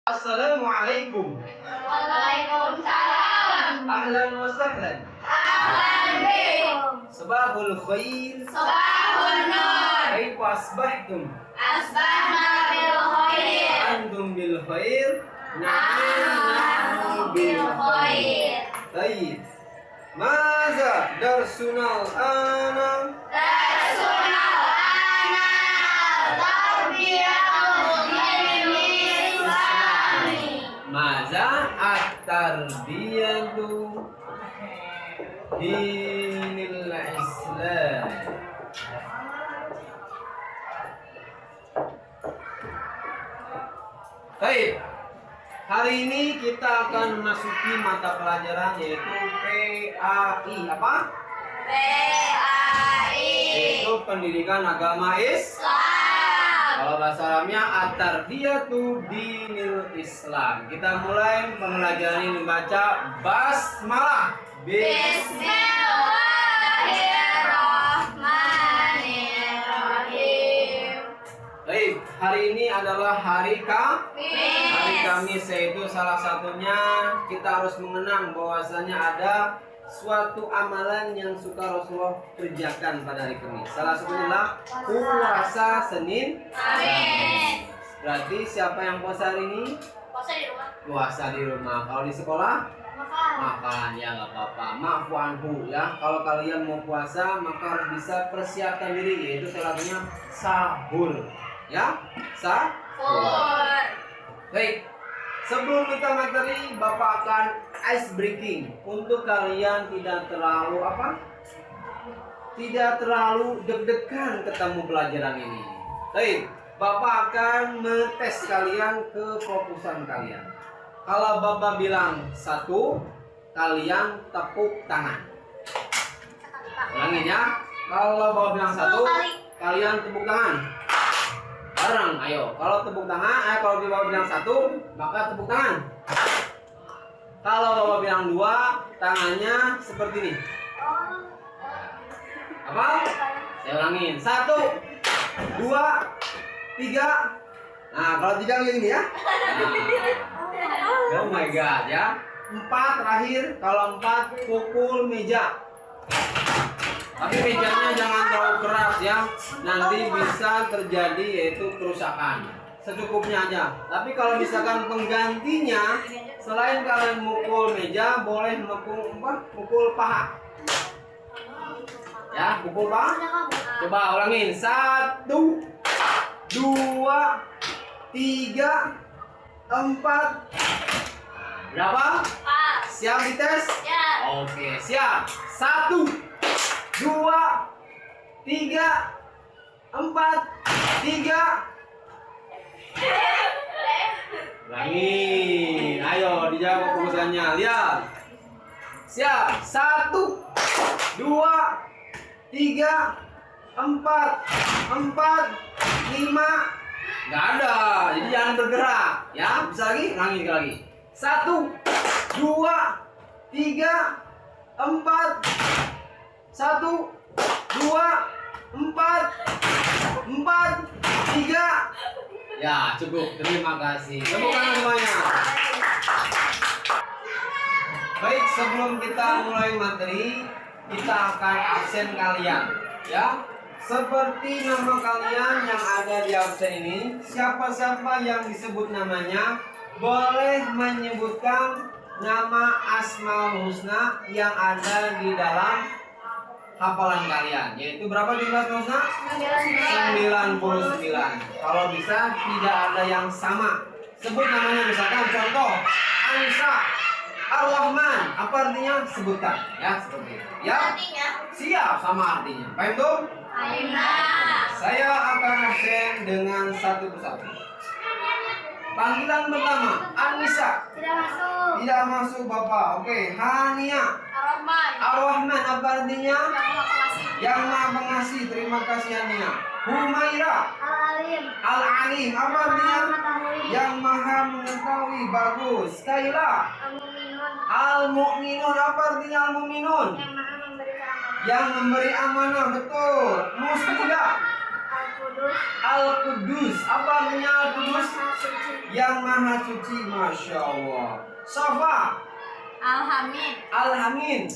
Assalamualaikum. Waalaikumsalam. Ahlan wa sahlan. Ahlan bikum. Sabahul khair. Sabahun nur. Kaifa asbahtum? Asbahna bil khair. Antum bil khair. Nahnu bil khair. Tayyib. Maza darsunal ana? Darsunal ana tarbiyatul ilmi islami. Maza at-tarbiyatu dinil Islam. Baik. Hari ini kita akan memasuki mata pelajaran yaitu PAI. Apa? PAI. Yaitu pendidikan agama Islam. Kalau bahasa Arabnya at-tarbiyatu dinil Islam. Kita mulai mempelajari membaca basmalah. Bismillahirrahmanirrahim. Baik, hari ini adalah hari Kamis, yaitu salah satunya kita harus mengenang bahwasanya ada suatu amalan yang suka Rasulullah kerjakan pada hari Kamis. Salah satunya adalah puasa Senin. Amin. Berarti siapa yang puasa hari ini? Puasa di rumah. Puasa di rumah. Kalau di sekolah? Makan. Makan, ya nggak apa-apa. Maafu anhu ya. Kalau kalian mau puasa maka harus bisa persiapkan diri, yaitu salah satunya sahur. Ya, Sahur. Baik. Sebelum kita materi, Bapak akan ice breaking untuk kalian tidak terlalu Tidak terlalu deg-degan ketemu pelajaran ini. Baik, Bapak akan ngetes kalian kefokusan kalian. Kalau Bapak bilang 1, kalian tepuk tangan. Ulangin ya. Kalau Bapak bilang 1, kalian tepuk tangan. Bareng, ayo. Kalau tepuk tangan, kalau Bapak bilang 1, maka tepuk tangan. Kalau Bapak bilang 2, tangannya seperti ini. Apa? Saya ulangin. 1, 2, 3. Nah, kalau 3 kayak gini ya. Nah. Oh my god ya. 4 terakhir. Kalau 4 pukul meja. Tapi mejanya jangan terlalu keras ya. Nanti bisa terjadi yaitu kerusakan. Secukupnya aja. Tapi kalau misalkan penggantinya selain kalian mukul meja, boleh mukul paha. Ya, pukul paha. Coba ulangin. 1, 2, 3, 4. Berapa? Siap dites? Ya. Oke, siap. 1, 2, 3, 4, 3. Ulangin. Ayo dijawab keputusannya. Lihat. Siap. 1, 2, 3, 4, 5. Nggak ada. Jadi jangan bergerak. Ya, bisa lagi? Ulangin lagi. 1, 2, 3, 4. 1, 2, 4, 3. Ya, cukup. Terima kasih. Tepuk tangan semuanya. Baik, sebelum kita mulai materi, kita akan absen kalian, ya. Seperti nama kalian yang ada di absen ini, siapa-siapa yang disebut namanya boleh menyebutkan nama Asmaul Husna yang ada di dalam hafalan kalian, yaitu berapa jumlah Asmaul Husna? 99. Kalau bisa tidak ada yang sama. Sebut namanya, misalkan contoh Anissa, Ar-Rahman, apa artinya? Sebutkan ya, seperti itu. Ya. Siap, sama artinya. Paham tuh? Saya akan absen dengan satu persatu. Panggilan pertama, Anissa. Tidak masuk Bapak. Oke, Hania. Ar-Rahman, apa artinya? Yang Maha Pengasih. Terima kasih Hania. Humaira. Al-Alim, apa artinya? Yang Maha Mengetahui. Bagus. Kaila. Al-Mu'minun, apa artinya Al-Mu'minun? Yang memberi amanah. Betul. Muslidah. Kudus. Al-Qudus. Apa artinya Al-Qudus? Maha suci. Yang maha suci. Masya Allah. Safa. Al-Hamid. Al-Hamid.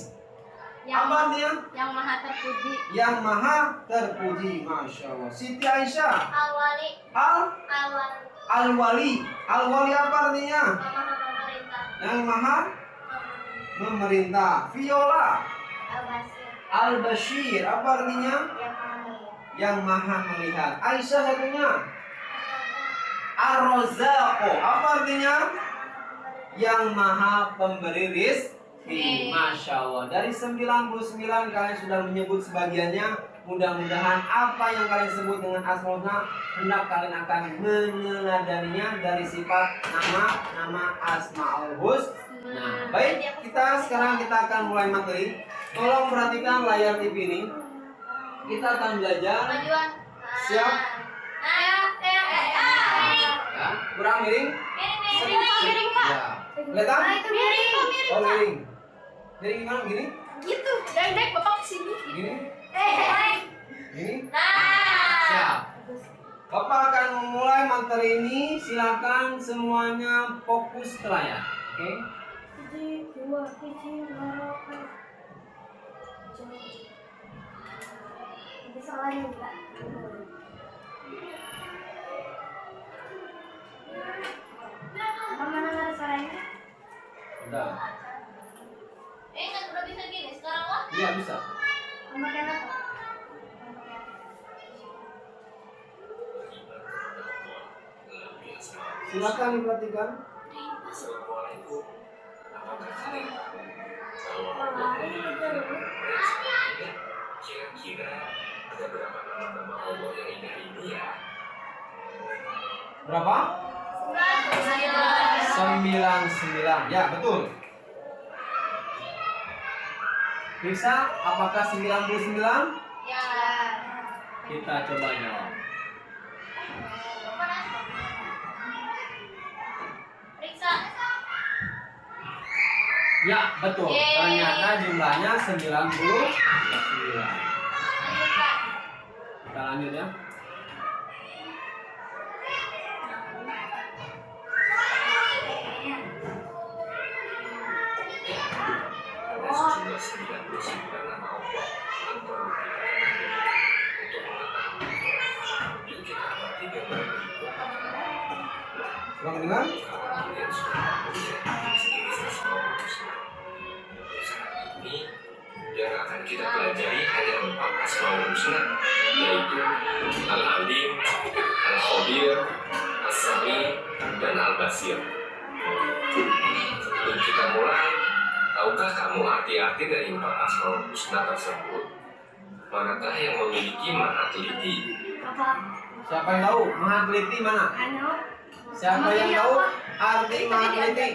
Apa artinya? Yang maha terpuji. Yang maha terpuji. Masya Allah. Siti Aisyah. Al-Wali. Al-Wali. Al-Wali. Al-Wali apa artinya? Yang maha pemerintah. Yang maha memerintah. Viola. Al-Basir. Al-Bashir. Apa artinya? Yang maha melihat. Yang maha melihat. Aisyah satunya. Ar-Razzaqo. Apa artinya? Yang maha pemberi rizki. Masya Allah. Dari 99 kalian sudah menyebut sebagiannya. Mudah-mudahan apa yang kalian sebut dengan Asmaul Husna hendak kalian akan meneladaninya dari sifat nama Asmaul Husna. Baik, sekarang kita akan mulai materi. Tolong perhatikan layar TV ini. Kita akan belajar. Siap? Ya, kurang miring? Miring, Pak. Ya. Kelihatan? Itu miring, Oh, Pak. miring. Miring gimana? Gini? Gitu. Naik Bapak kesini. Gini? Gini? Nah. Siap. Bapak akan memulai materi ini. Silakan semuanya fokus ke layar. Oke? Mana ada suaranya? Udah. Kan udah bisa gini sekarang lah. Iya, bisa. Memakai apa? Silakan diperhatikan. Assalamualaikum. Apakah kalian tahu bahwa Wah, ini betul. kira-kira ada berapa nama Allah yang indah ini ya? Berapa? 99. Ya, betul. Bisa? Apakah 99? Ya. Kita coba jawab. Periksa. Ya, betul. Yeay. Ternyata jumlahnya 99. Lanjutkan. Kita lanjut ya. Ada sejumlah 99 nama Allah yang perlu kita ketahui untuk mengetahui. Yuk kita amati gambar berikut. Kurang dengar? Kalau kalian sudah mempelajari jenis Asmaul Husna, saat ini yang akan kita pelajari hanya 4 Asmaul Husna, yaitu Al-Alim, Al-Khabir, As-Sami, dan Al-Basir. Sebelum kita mulai, tahukah kamu arti-arti dari 4 Asmaul Husna tersebut? Manakah yang memiliki makna teliti? Apa? Siapa yang tahu? Maha teliti mana? Anu. Siapa yang tahu arti maha teliti?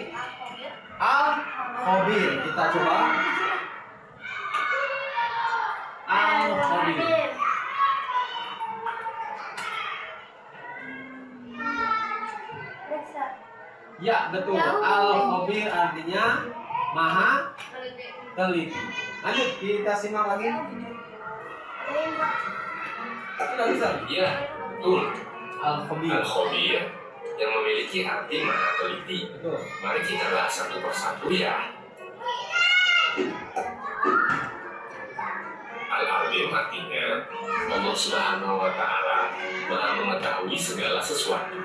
Al-Khabir. Kita coba. Al-Khabir. Periksa. Ya, betul. Al-Khabir artinya maha teliti. Lanjut, kita simak lagi. Sudah bisa. Ya, betul. Al-Khabir. Al-Khabir yang memiliki arti maha teliti. Betul. Mari kita bahas satu persatu ya. Al-Alim artinya Allah Subhanahu wa Ta'ala Maha mengetahui segala sesuatu,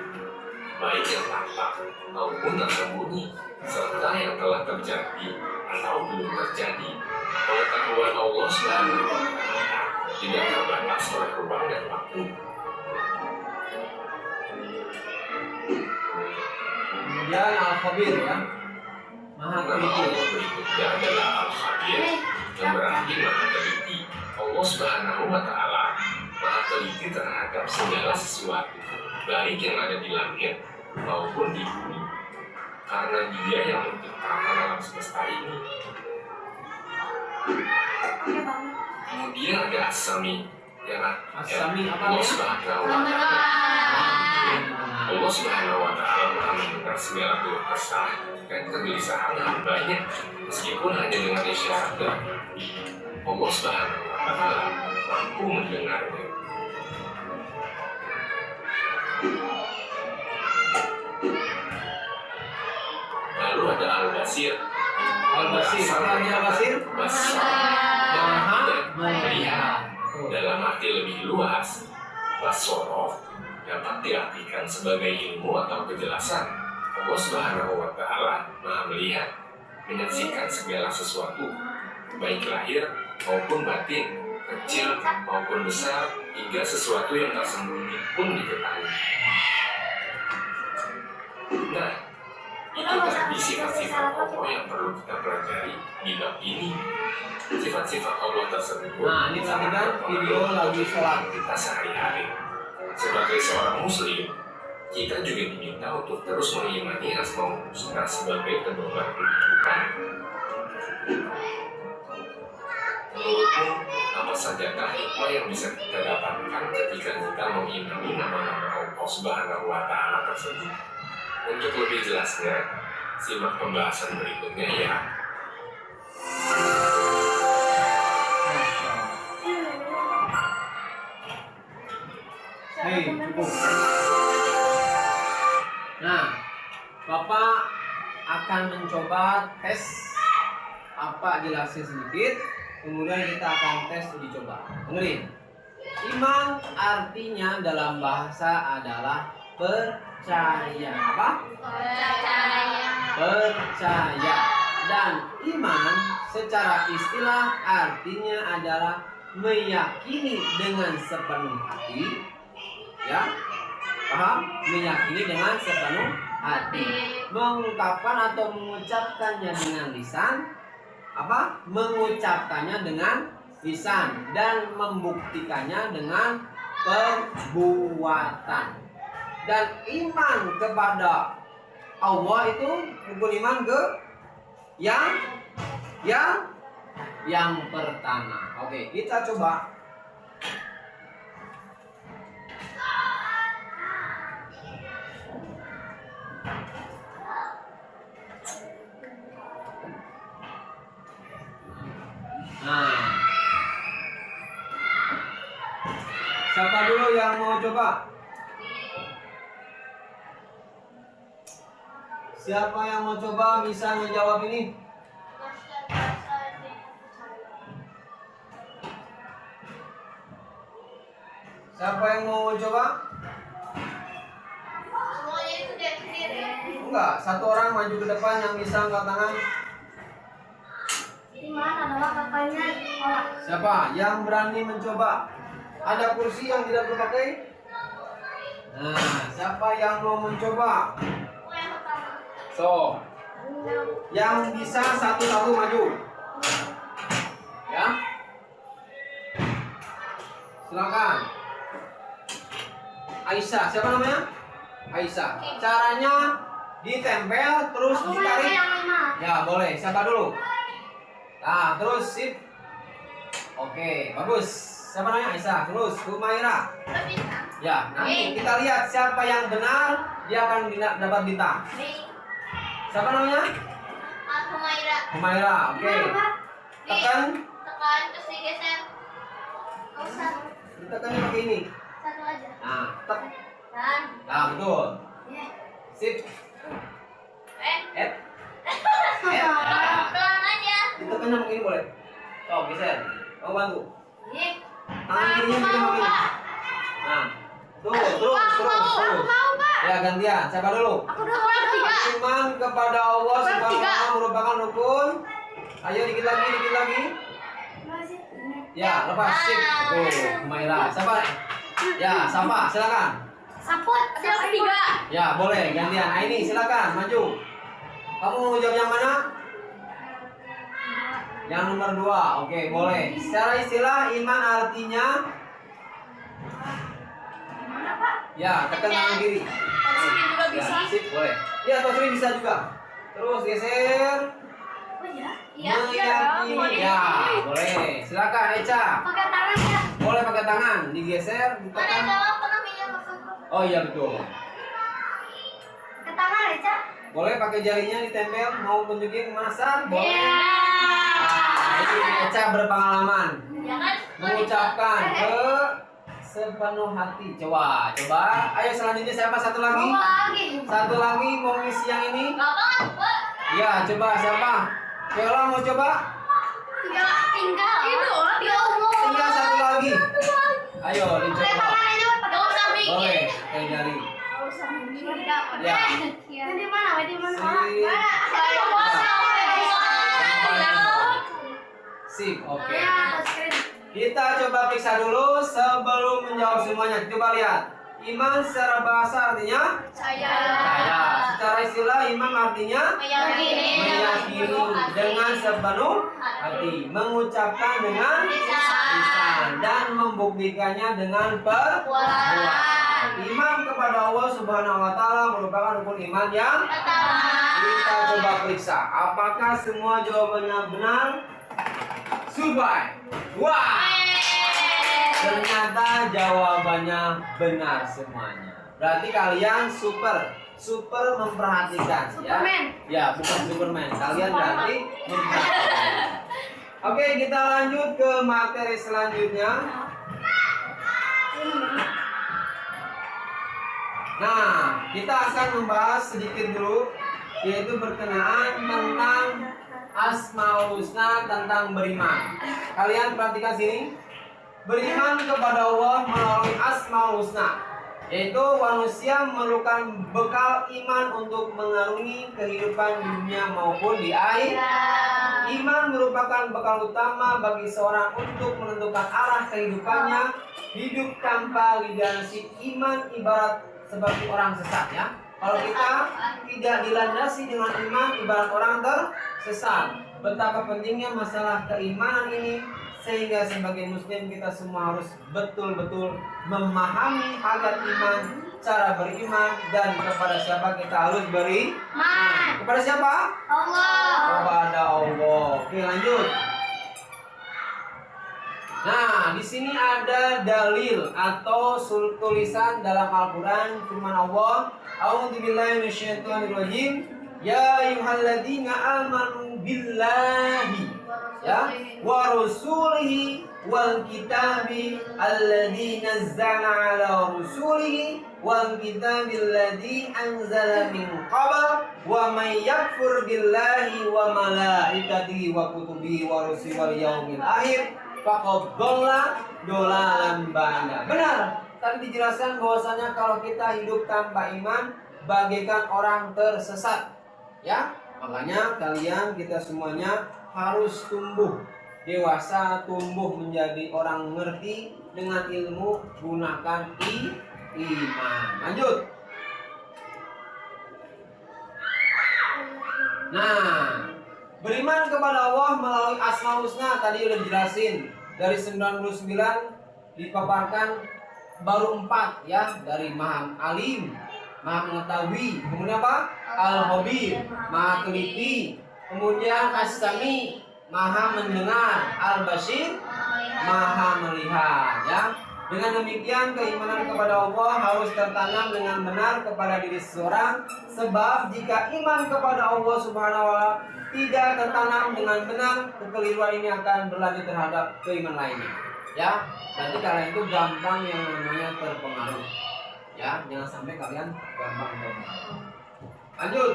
baik yang tampak maupun tersembunyi, serta yang telah terjadi atau belum terjadi. Pengetahuan Allah Subhanahu wa Ta'ala tidak terbatas oleh ruang dan waktu. Kemudian Al-Khabir ya. Maha Nama teliti. Allah berikutnya adalah Al-Khabir yang berarti maha teliti. Allah Subhanahu wa Ta'ala maha teliti terhadap segala sesuatu, baik yang ada di langit maupun di bumi, karena Dia yang menciptakan alam semesta ini. Kemudian ada As-Sami yang As-Sami apa Allah ya? Subhanahu wa Ta'ala. Allah Subhanahu wa Ta'ala maha mendengar segala keluh kesah dan kegelisahan hambanya, meskipun hanya dengan isyarat dan Allah Subhanahu wa Ta'ala mampu mendengarnya. Al-Basir. Al-Basir. Apa artinya Al-Basir? Maha melihat. Dalam arti lebih luas, basoro dapat diartikan sebagai ilmu atau kejelasan. Allah Subhanahu wa Ta'ala Maha melihat, menyaksikan segala sesuatu, baik lahir maupun batin, kecil maupun besar, hingga sesuatu yang tersembunyi pun diketahui. Nah, itu tadi sifat-sifat Allah yang perlu kita pelajari di bab ini. Sifat-sifat Allah tersebut. Nah, ini tadi kan video lagi sholat. Kita sehari-hari. Sebagai seorang muslim, kita juga diminta untuk terus mengimani Asmaul Husna sebagai pedoman kehidupan. Menurutmu, apa sajakah hikmah yang bisa kita dapatkan ketika kita mengimani nama-nama Allah Subhanahu wa Ta'ala tersebut? Untuk lebih jelasnya, simak pembahasan berikutnya ya. Hei, cukup. Nah, Bapak akan mencoba tes apa jelasin sedikit, kemudian kita akan tes uji coba. Dengerin. Iman artinya dalam bahasa adalah percaya. Apa? Percaya. Dan iman secara istilah artinya adalah meyakini dengan sepenuh hati. Ya, paham? Meyakini dengan sepenuh hati. Mengungkapkan atau mengucapkannya dengan lisan. Apa? Mengucapkannya dengan lisan dan membuktikannya dengan perbuatan. Dan iman kepada Allah itu rukun iman ke yang pertama. Oke, kita coba. Nah, siapa dulu yang mau coba? Siapa yang mau coba bisa menjawab ini? Siapa yang mau coba? Semuanya itu dia sendiri. Enggak, satu orang maju ke depan yang bisa angkat tangan. Iman adalah kakaknya Allah. Siapa yang berani mencoba? Ada kursi yang tidak terpakai? Nah, siapa yang mau mencoba? Yang pertama. So, yang bisa satu-satu maju. Ya. Silakan. Aisyah, siapa namanya? Aisyah. Caranya ditempel terus ditarik. Ya, boleh. Siapa dulu? Nah, terus sip. Oke, bagus. Siapa namanya? Aisyah. Terus Humaira. Ya, nanti kita lihat siapa yang benar, dia akan dapat bintang. Siapa namanya? Humaira. Humaira. Oke. Tekan. Tekan terus digeser. Nggak usah. Tekannya pakai ini. Satu aja. Nah, tek. Dan. Nah, betul. Sip. Pelan aja. Ditekannya pakai ini boleh. Coba geser. Kamu bantu. Tangan Aku kirinya mau, pegang ini. Pak. Nah, terus. Ya, gantian. Siapa dulu? Aku tiga. Iman kepada Allah Subhanahu wa Ta'ala merupakan rukun. Ayo dikit lagi. Ya, lepas sip. Humaira. Siapa? Ya, Safa, silakan. Saput. Siapa tiga? Ya, boleh gantian. Aini, silakan maju. Kamu mau jawab yang mana? Yang nomor 2. Oke, boleh. Secara istilah iman artinya ya, tekan tangan kiri. Tasri juga Ya, bisa. sip, boleh. Ya, Tosri bisa juga. Terus geser. Oh iya? Meyakini. Ya, boleh. Silakan Eca. Pakai tangan ya. Boleh pakai tangan, digeser, Mana ditekan. jawab apa namanya maksud? Oh iya betul. Pakai tangan aja. Boleh pakai jarinya ditempel, mau tunjukin masa? Boleh. Iya. Nah, ini Eca berpengalaman Jangan mengucapkan ke sepenuh hati. Coba. Ayo selanjutnya siapa? Satu lagi. lagi. Satu lagi mau ngisi yang ini. Gampang, Pak. Ya, coba siapa? Viola mau coba? Tinggal. Itu. Tinggal satu lagi. Ayo, dicoba. Gak usah bikin. Boleh, dari. Ya. Di mana? Sip, oke. Kita coba periksa dulu sebelum menjawab semuanya. Coba lihat. Iman secara bahasa artinya Saya. Secara istilah iman artinya meyakini dengan sepenuh hati, mengucapkan dengan lisan dan membuktikannya dengan perbuatan. Iman kepada Allah Subhanahu wa taala merupakan rukun iman yang kita coba periksa. Apakah semua jawabannya benar? Subay. Wah. Ternyata jawabannya benar semuanya. Berarti kalian super memperhatikan ya. Ya, bukan Superman. Kalian berarti memperhatikan. Oke, kita lanjut ke materi selanjutnya. Nah, kita akan membahas sedikit dulu, yaitu berkenaan tentang Asmaul Husna, tentang beriman. Kalian perhatikan sini. Beriman kepada Allah melalui Asmaul Husna, yaitu manusia memerlukan bekal iman untuk mengarungi kehidupan di dunia maupun di akhir. Iman merupakan bekal utama bagi seorang untuk menentukan arah kehidupannya. Hidup tanpa lidansi iman ibarat seperti orang sesat ya. Kalau kita tidak dilandasi dengan iman ibarat orang tersesat. Betapa pentingnya masalah keimanan ini, sehingga sebagai muslim kita semua harus betul-betul memahami agar iman, cara beriman, dan kepada siapa kita harus beriman. Kepada siapa? Allah. Kepada Allah. Oke, lanjut. Nah, di sini ada dalil atau tulisan dalam Al-Qur'an firman Allah, A'udzubillahi minasyaitonirrajim. Ya ayyuhalladzina amanu billahi ya wa rasulihi wal kitabi alladzi nazzala ala rasulihi wal kitabi alladzi anzala min qabl wa may yakfur billahi wa malaikatihi wa kutubihi wa rusulihi wal yaumil akhir faqad dhalla dhalalan ba'ida. Benar, tadi dijelaskan bahwasanya kalau kita hidup tanpa iman bagaikan orang tersesat ya. Makanya kalian kita semuanya harus tumbuh dewasa, tumbuh menjadi orang mengerti dengan ilmu, gunakan iman. Lanjut. Nah, beriman kepada Allah melalui Asmaul Husna tadi udah dijelasin. Dari 99 dipaparkan baru 4 ya, dari Maha Alim, Maha Mengetahui, kemudian apa? Al-Khabir, Maha Teliti, kemudian As-Sami, Maha Mendengar, Al-Basir, Maha Melihat ya. Dengan demikian keimanan kepada Allah harus tertanam dengan benar kepada diri seseorang, sebab jika iman kepada Allah Subhanahu wa taala tidak tertanam dengan benar, kekeliruan ini akan berlanjut terhadap keimanan lainnya. Ya, berarti kalian itu gampang yang namanya terpengaruh. Ya, jangan sampai kalian gampang terpengaruh. Lanjut.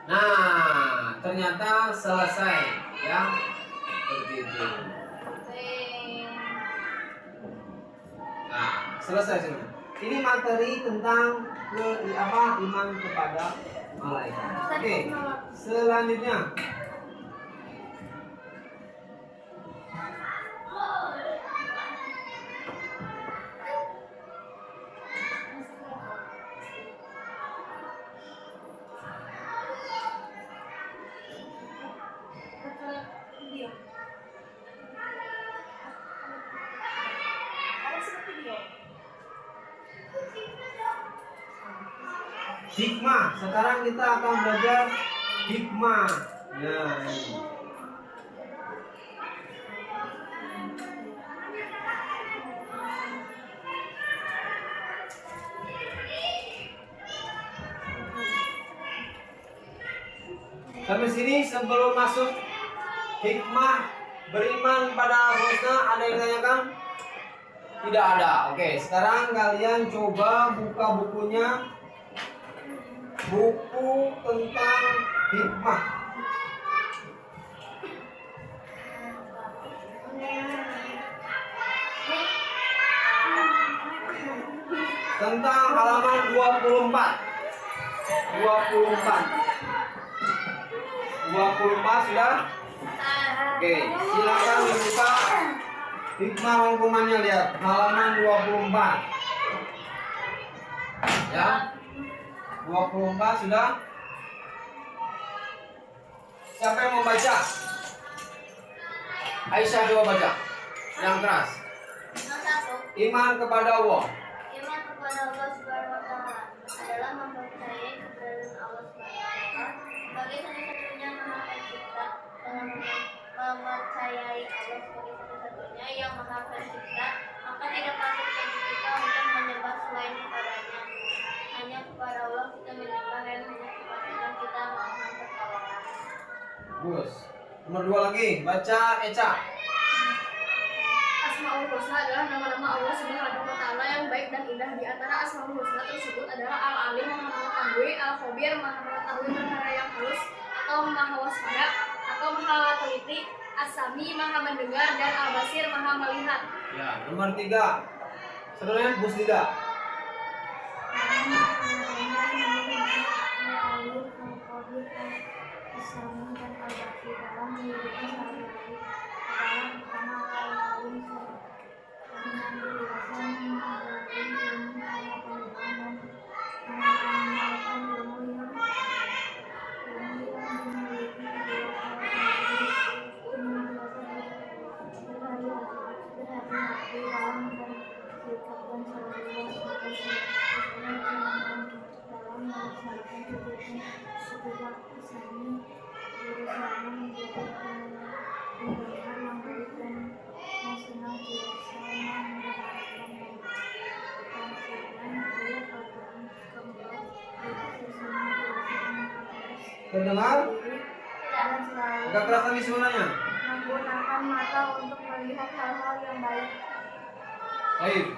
Nah, ternyata selesai ya. Seperti itu. Nah, selesai semua. Ini materi tentang iman kepada malaikat. Oke, selanjutnya. Hikmah. Sekarang kita akan belajar hikmah. Nah, ini. Sampai sini sebelum masuk hikmah beriman pada husna, ada yang tanyakan? Tidak ada. Oke, sekarang kalian coba buka bukunya buku tentang hikmah. Tentang halaman 24. 24 sudah? Oke, silakan dibuka hikmah rangkumannya, lihat halaman 24. Ya. 24 sudah? Siapa yang mau baca? Aisyah coba baca. Yang keras. Nomor 1. Iman kepada Allah. Iman kepada Allah Subhanahu wa taala adalah mempercayai keberadaan Allah Subhanahu wa taala sebagai satu-satunya Maha Pencipta, dengan mempercayai Allah sebagai satu-satunya yang Maha Pencipta, maka tidak patut bagi kita untuk menyembah selain kepadanya. Hanya kepada Allah kita menyembah dan hanya kepadanya kita mohon pertolongan. Bagus. Nomor 2 lagi, baca Eca. Asmaul Husna adalah nama-nama Allah Subhanahu wa taala yang baik dan indah. Di antara Asmaul Husna tersebut adalah Al-Alim, Maha mengetahui, Al-Khabir, Maha mengetahui perkara yang halus atau Maha waspada atau Maha teliti, As-Sami, Maha mendengar, dan Al-Basir, Maha melihat. Ya, nomor 3. Sebenarnya Bu Slida. Terdengar? Agak keras lagi suaranya. Menggunakan mata untuk melihat hal-hal yang baik. Baik.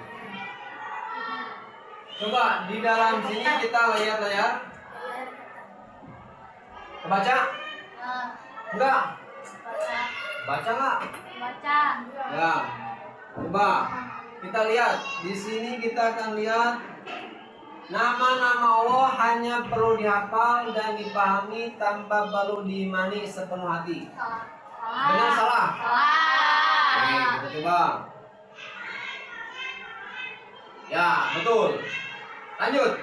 Coba di dalam sini kita lihat layar. Baca? Enggak? Baca enggak? Baca. Ya. Coba kita lihat. Di sini kita akan lihat nama-nama Allah hanya perlu dihafal dan dipahami tanpa perlu diimani sepenuh hati. Benar salah? Oke, kita coba. Ya, betul. Lanjut.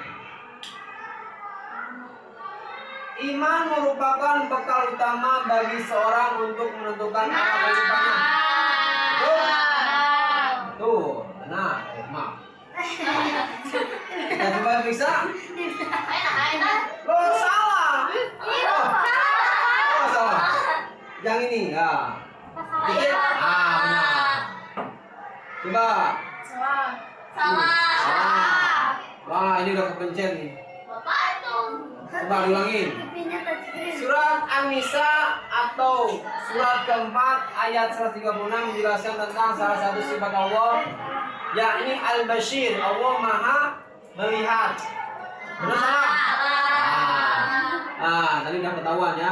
Iman merupakan bekal utama bagi seorang untuk menentukan arah kehidupannya. Betul? Betul. Benar. Maaf. Kita coba periksa. Loh, salah. Oh, salah. Yang ini, ya. Dikit. Benar. Coba. Salah. Wah, ini udah kepencet nih. Bapak itu. Coba ulangin. Surat An-Nisa atau surat keempat ayat 136 menjelaskan tentang salah satu sifat Allah, yakni Al-Bashir, Allah Maha melihat. Benar salah? Tadi udah ketahuan ya.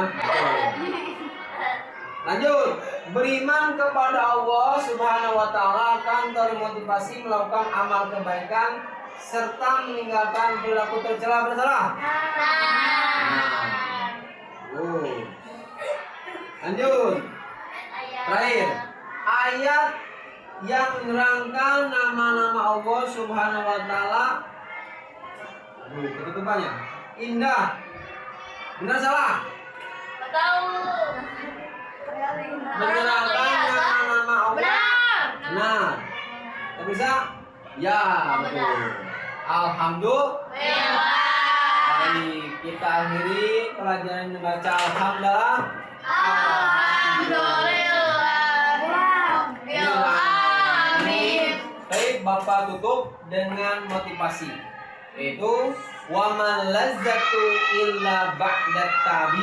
Lanjut, beriman kepada Allah Subhanahu wa taala akan termotivasi melakukan amal kebaikan serta meninggalkan perilaku tercela. Benar salah? Lanjut. Terakhir, ayat yang menerangkan nama-nama Allah Subhanahu wa taala. Ketutupannya indah. Benar salah? Tahu. Menerangkan nama-nama Allah. Benar. Tak bisa? Ya, betul. Alhamdulillah. Baik, kita akhiri pelajaran membaca alhamdulillah. Baik, Bapak tutup dengan motivasi, yaitu waman lazzatu illa ba'dat tabi.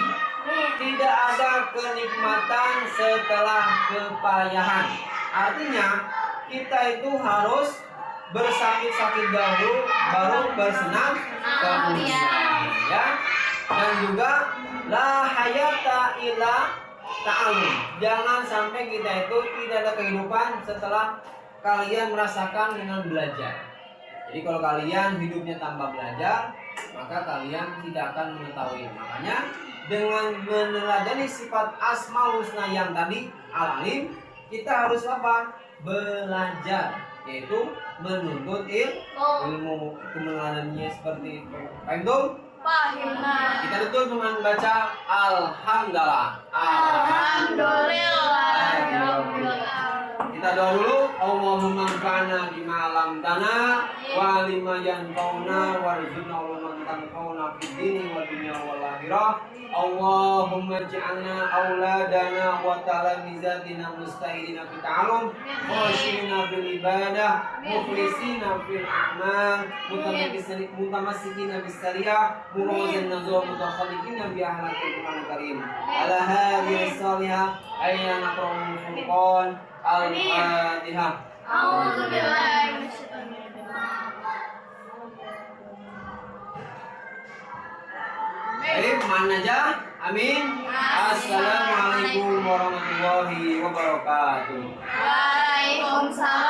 Tidak ada kenikmatan setelah kepayahan. Artinya kita itu harus bersakit-sakit dahulu baru bersenang kemudian. ya. Dan juga la hayata illa ta'allum. Jangan sampai kita itu tidak ada kehidupan setelah kalian merasakan dengan belajar. Jadi kalau kalian hidupnya tanpa belajar, maka kalian tidak akan mengetahui. Makanya dengan meneladani sifat Asmaul Husna yang tadi al-alim, kita harus apa? Belajar, yaitu menuntut ilmu. Itu meneladaninya seperti itu. Paham tuh? Pahimah. Kita tutup dengan baca alhamdulillah. Alhamdulillah. Kita doa dulu. Allahumma anfa'na bima 'allamtana wa 'allimna yanfa'una warzuqna ulumman tanfa'una fid dini wad dunya wal akhirah. Allahumma ij'alna auladana wa talamizatina musta'idina fit ta'allum khashina bil ibadah mukhlisina fil a'mal mutamassikina bis syariah murawwidin nazar mutakhallifina bi ahlakil Qur'an karim ala hadhihi salihah ayna naqra'ul furqan al-fatihah. A'udzubillahi minasyaitonir Baik, mana aja? Amin. Assalamualaikum warahmatullahi wabarakatuh. Waalaikumsalam.